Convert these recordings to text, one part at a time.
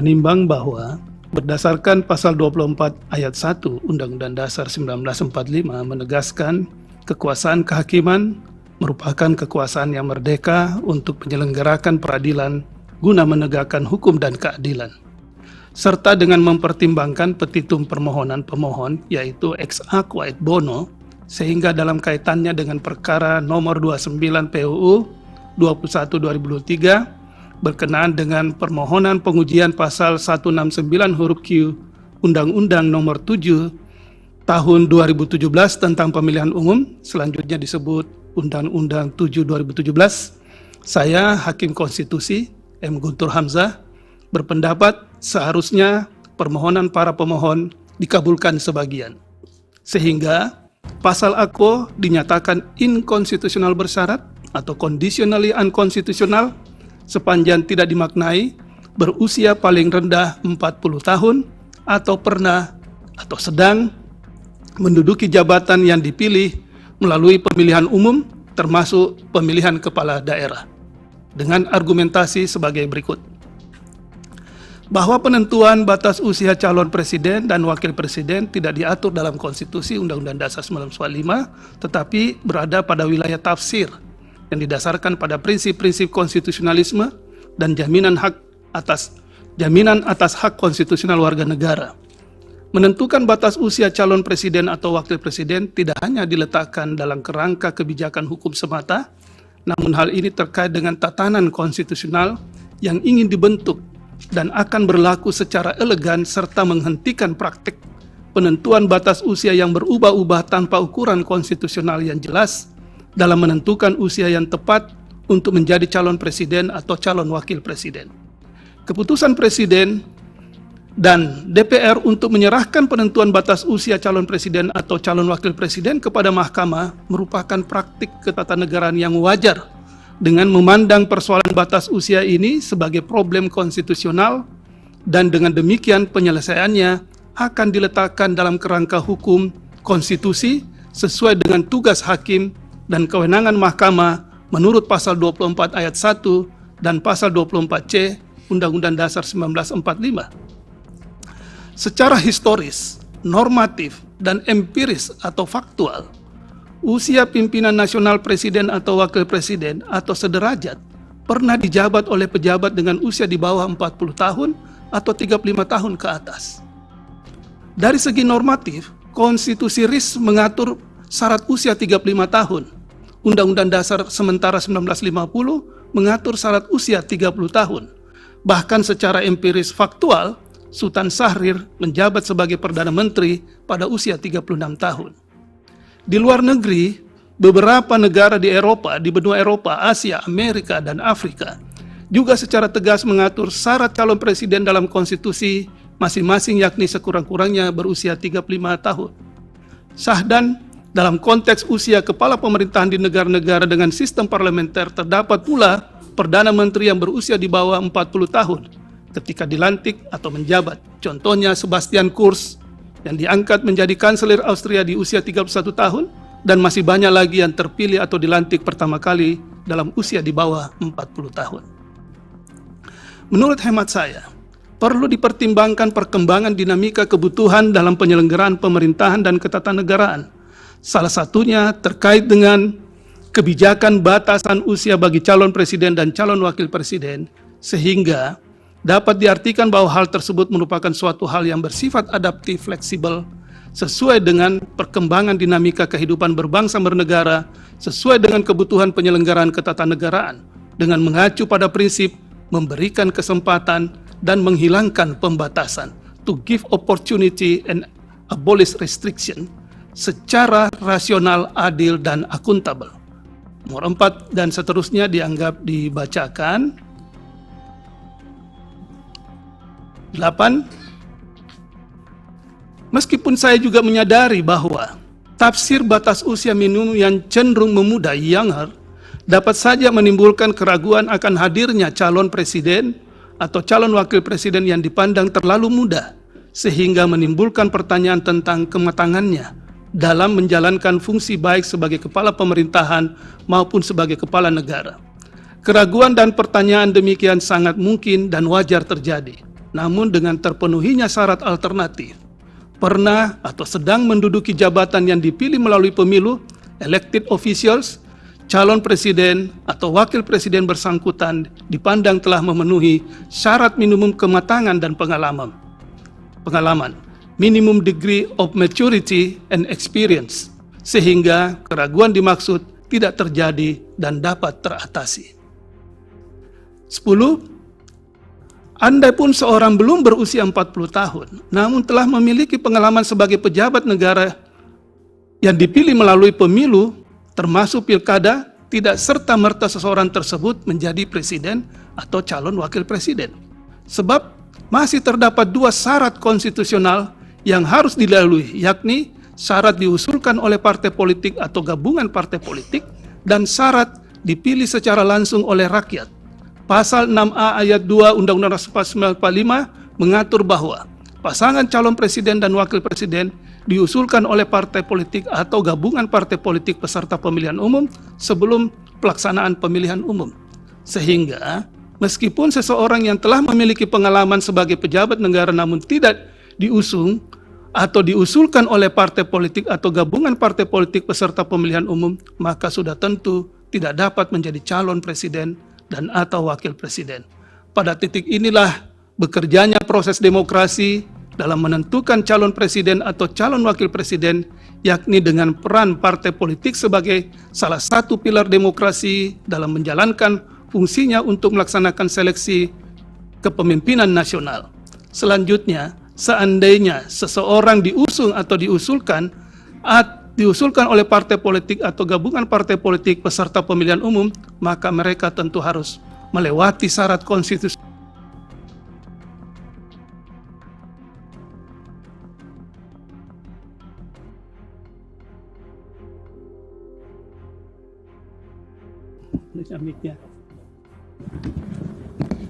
menimbang bahwa berdasarkan pasal 24 ayat 1 Undang-Undang Dasar 1945 menegaskan kekuasaan kehakiman merupakan kekuasaan yang merdeka untuk menyelenggarakan peradilan guna menegakkan hukum dan keadilan, serta dengan mempertimbangkan petitum permohonan pemohon yaitu ex aequo et bono, sehingga dalam kaitannya dengan perkara nomor 29 PUU 21/2023 berkenaan dengan permohonan pengujian pasal 169 huruf Q Undang-Undang Nomor 7 Tahun 2017 tentang Pemilihan Umum, selanjutnya disebut Undang-Undang 7 2017, saya Hakim Konstitusi M. Guntur Hamzah berpendapat seharusnya permohonan para pemohon dikabulkan sebagian, sehingga pasal AKO dinyatakan inkonstitusional bersyarat atau conditionally unconstitutional sepanjang tidak dimaknai berusia paling rendah 40 tahun atau pernah atau sedang menduduki jabatan yang dipilih melalui pemilihan umum termasuk pemilihan kepala daerah, dengan argumentasi sebagai berikut. Bahwa penentuan batas usia calon presiden dan wakil presiden tidak diatur dalam konstitusi Undang-Undang Dasar 1945, tetapi berada pada wilayah tafsir yang didasarkan pada prinsip-prinsip konstitusionalisme dan jaminan atas hak konstitusional warga negara. Menentukan batas usia calon presiden atau wakil presiden tidak hanya diletakkan dalam kerangka kebijakan hukum semata, namun hal ini terkait dengan tatanan konstitusional yang ingin dibentuk dan akan berlaku secara elegan serta menghentikan praktik penentuan batas usia yang berubah-ubah tanpa ukuran konstitusional yang jelas dalam menentukan usia yang tepat untuk menjadi calon presiden atau calon wakil presiden. Keputusan Presiden dan DPR untuk menyerahkan penentuan batas usia calon presiden atau calon wakil presiden kepada Mahkamah merupakan praktik ketatanegaraan yang wajar dengan memandang persoalan batas usia ini sebagai problem konstitusional, dan dengan demikian penyelesaiannya akan diletakkan dalam kerangka hukum konstitusi sesuai dengan tugas hakim dan kewenangan mahkamah menurut pasal 24 ayat 1 dan pasal 24C Undang-Undang Dasar 1945. Secara historis, normatif, dan empiris atau faktual, usia pimpinan nasional presiden atau wakil presiden atau sederajat pernah dijabat oleh pejabat dengan usia di bawah 40 tahun atau 35 tahun ke atas. Dari segi normatif, konstitusi RIS mengatur syarat usia 35 tahun. Undang-Undang Dasar sementara 1950 mengatur syarat usia 30 tahun. Bahkan secara empiris faktual, Sultan Syahrir menjabat sebagai Perdana Menteri pada usia 36 tahun. Di luar negeri, beberapa negara di Eropa, di benua Eropa, Asia, Amerika, dan Afrika juga secara tegas mengatur syarat calon presiden dalam konstitusi masing-masing, yakni sekurang-kurangnya berusia 35 tahun. Sahdan, dalam konteks usia kepala pemerintahan di negara-negara dengan sistem parlementer, terdapat pula Perdana Menteri yang berusia di bawah 40 tahun ketika dilantik atau menjabat. Contohnya Sebastian Kurz yang diangkat menjadi kanselir Austria di usia 31 tahun, dan masih banyak lagi yang terpilih atau dilantik pertama kali dalam usia di bawah 40 tahun. Menurut hemat saya, perlu dipertimbangkan perkembangan dinamika kebutuhan dalam penyelenggaraan pemerintahan dan ketatanegaraan. Salah satunya terkait dengan kebijakan batasan usia bagi calon presiden dan calon wakil presiden, sehingga dapat diartikan bahwa hal tersebut merupakan suatu hal yang bersifat adaptif, fleksibel, sesuai dengan perkembangan dinamika kehidupan berbangsa bernegara, sesuai dengan kebutuhan penyelenggaraan ketatanegaraan, dengan mengacu pada prinsip memberikan kesempatan dan menghilangkan pembatasan, to give opportunity and abolish restriction, secara rasional, adil, dan akuntabel. Nomor 4 dan seterusnya dianggap dibacakan. 8. Meskipun saya juga menyadari bahwa tafsir batas usia minimum yang cenderung memuda, younger, dapat saja menimbulkan keraguan akan hadirnya calon presiden atau calon wakil presiden yang dipandang terlalu muda, sehingga menimbulkan pertanyaan tentang kematangannya dalam menjalankan fungsi baik sebagai kepala pemerintahan maupun sebagai kepala negara. Keraguan dan pertanyaan demikian sangat mungkin dan wajar terjadi. namun dengan terpenuhinya syarat alternatif, pernah atau sedang menduduki jabatan yang dipilih melalui pemilu, elected officials, calon presiden atau wakil presiden bersangkutan dipandang telah memenuhi syarat minimum kematangan dan pengalaman, minimum degree of maturity and experience, sehingga keraguan dimaksud tidak terjadi dan dapat teratasi. 10. Andai pun seorang belum berusia 40 tahun, namun telah memiliki pengalaman sebagai pejabat negara yang dipilih melalui pemilu, termasuk pilkada, tidak serta-merta seseorang tersebut menjadi presiden atau calon wakil presiden. Sebab masih terdapat dua syarat konstitusional yang harus dilalui, yakni syarat diusulkan oleh partai politik atau gabungan partai politik dan syarat dipilih secara langsung oleh rakyat. Pasal 6A ayat 2 Undang-Undang Dasar 1945 mengatur bahwa pasangan calon presiden dan wakil presiden diusulkan oleh partai politik atau gabungan partai politik peserta pemilihan umum sebelum pelaksanaan pemilihan umum. Sehingga meskipun seseorang yang telah memiliki pengalaman sebagai pejabat negara namun tidak diusung atau diusulkan oleh partai politik atau gabungan partai politik peserta pemilihan umum, maka sudah tentu tidak dapat menjadi calon presiden dan atau wakil presiden. Pada titik inilah bekerjanya proses demokrasi dalam menentukan calon presiden atau calon wakil presiden, yakni dengan peran partai politik sebagai salah satu pilar demokrasi dalam menjalankan fungsinya untuk melaksanakan seleksi kepemimpinan nasional. Selanjutnya, seandainya seseorang diusung atau diusulkan oleh partai politik atau gabungan partai politik peserta pemilihan umum, maka mereka tentu harus melewati syarat konstitusi.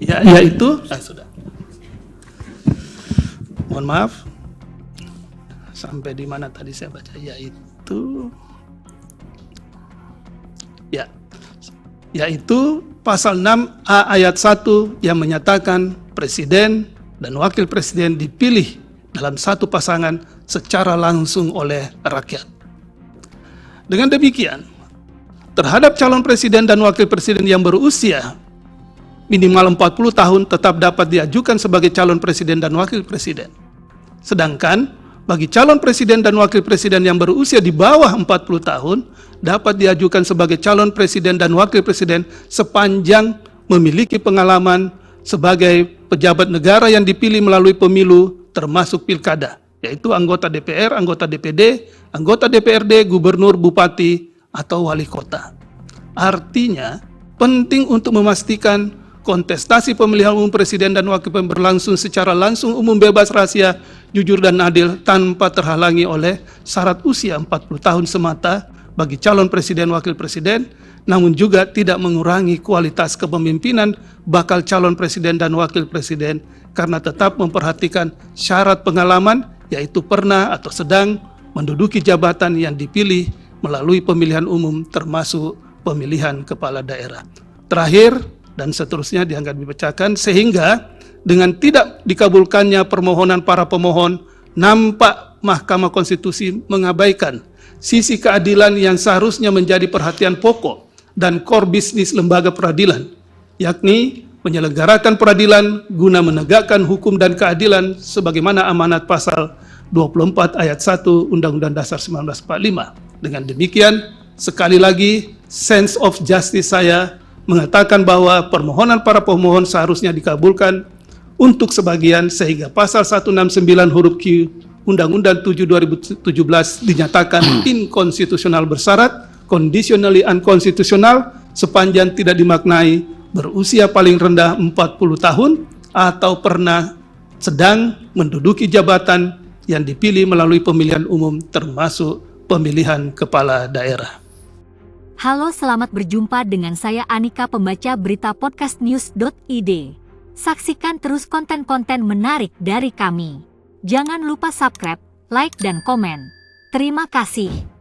Yaitu sudah. Mohon maaf. Sampai di mana tadi saya baca, yaitu pasal 6A ayat 1 yang menyatakan presiden dan wakil presiden dipilih dalam satu pasangan secara langsung oleh rakyat. Dengan demikian, terhadap calon presiden dan wakil presiden yang berusia minimal 40 tahun tetap dapat diajukan sebagai calon presiden dan wakil presiden. Sedangkan bagi calon presiden dan wakil presiden yang berusia di bawah 40 tahun dapat diajukan sebagai calon presiden dan wakil presiden sepanjang memiliki pengalaman sebagai pejabat negara yang dipilih melalui pemilu termasuk pilkada, yaitu anggota DPR, anggota DPD, anggota DPRD, gubernur, bupati, atau wali kota. Artinya, penting untuk memastikan kontestasi pemilihan umum presiden dan wakil presiden berlangsung secara langsung, umum, bebas, rahasia, jujur, dan adil tanpa terhalangi oleh syarat usia 40 tahun semata bagi calon presiden wakil presiden, namun juga tidak mengurangi kualitas kepemimpinan bakal calon presiden dan wakil presiden karena tetap memperhatikan syarat pengalaman, yaitu pernah atau sedang menduduki jabatan yang dipilih melalui pemilihan umum termasuk pemilihan kepala daerah. Terakhir, dan seterusnya dianggap dibacakan, sehingga dengan tidak dikabulkannya permohonan para pemohon, nampak Mahkamah Konstitusi mengabaikan sisi keadilan yang seharusnya menjadi perhatian pokok dan core bisnis lembaga peradilan, yakni menyelenggarakan peradilan guna menegakkan hukum dan keadilan sebagaimana amanat pasal 24 ayat 1 Undang-Undang Dasar 1945. Dengan demikian, sekali lagi, sense of justice saya mengatakan bahwa permohonan para pemohon seharusnya dikabulkan untuk sebagian, sehingga pasal 169 huruf Q Undang-Undang 7 2017 dinyatakan inkonstitusional bersyarat, conditionally unconstitutional, sepanjang tidak dimaknai berusia paling rendah 40 tahun atau pernah sedang menduduki jabatan yang dipilih melalui pemilihan umum termasuk pemilihan kepala daerah. Halo, selamat berjumpa dengan saya Anika, pembaca berita podcastnews.id. Saksikan terus konten-konten menarik dari kami. Jangan lupa subscribe, like, dan komen. Terima kasih.